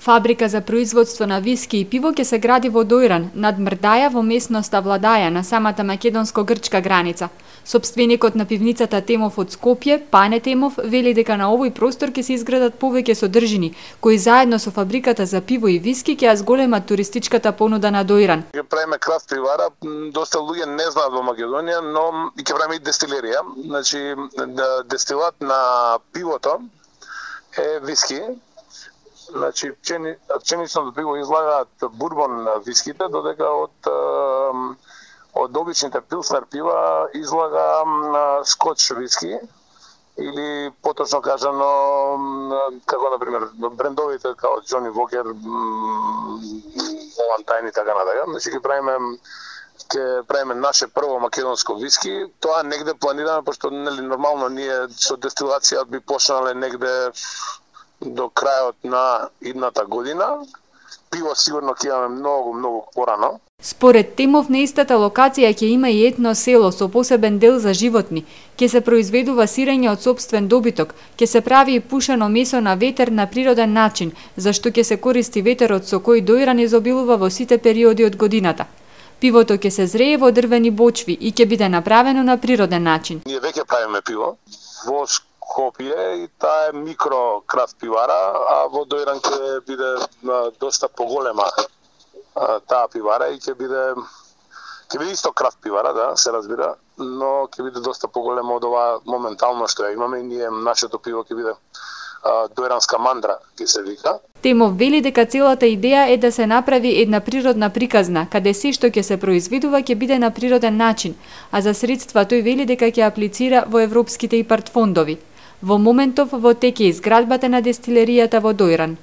Фабрика за производство на виски и пиво ќе се гради во Дојран, над Мрдаја во местноста Владаја на самата македонско-грчка граница. Сопственикот на пивницата Темов од Скопје, Пане Темов, вели дека на овој простор ќе се изградат повеќе содржини, кои заедно со фабриката за пиво и виски ќе ја зголемат туристичката понуда на Дојран. Ќе правиме крафт пивара, доста луѓе не знаат во Македонија, но ќе правиме и дестилерија. Значи, дестилат на пивото е виски. Значи, пченичното пиво излагаат бурбон на виските, додека од обичните пилснер пива излага скоч виски, или поточно кажано, како например брендовите као Джони Вокер, Валентайн и така натака. Значи ќе правиме наше прво македонско виски. Тоа негде планираме, пошто нормално ние со дестилација би почнале негде до крајот на идната година. Пиво сигурно ќе имаме многу порано. Според Темов, на истата локација ќе има и етно село со посебен дел за животни. Ќе се произведува сирење од сопствен добиток, ќе се прави и пушено месо на ветер на природен начин, зашто ќе се користи ветерот со кој Дојран изобилува во сите периоди од годината. Пивото ќе се зрее во дрвени бочви и ќе биде направено на природен начин. Ние веќе правиме пиво во Скопје и таа е микро крафт пивара, а во Дојран ќе биде доста поголема таа пивара и ќе биде исто крафт пивара, да, се разбира, но ќе биде доста поголема од ова моментално што ја имаме и ние нашето пиво ќе биде Дојранска мандра, ќе се вика. Темов вели дека целата идеја е да се направи една природна приказна, каде се што ќе се произведува ќе биде на природен начин, а за средства тој вели дека ќе аплицира во европските ИПАРД фондови. Во моментов во тек е изградбата на дестилеријата во Дојран.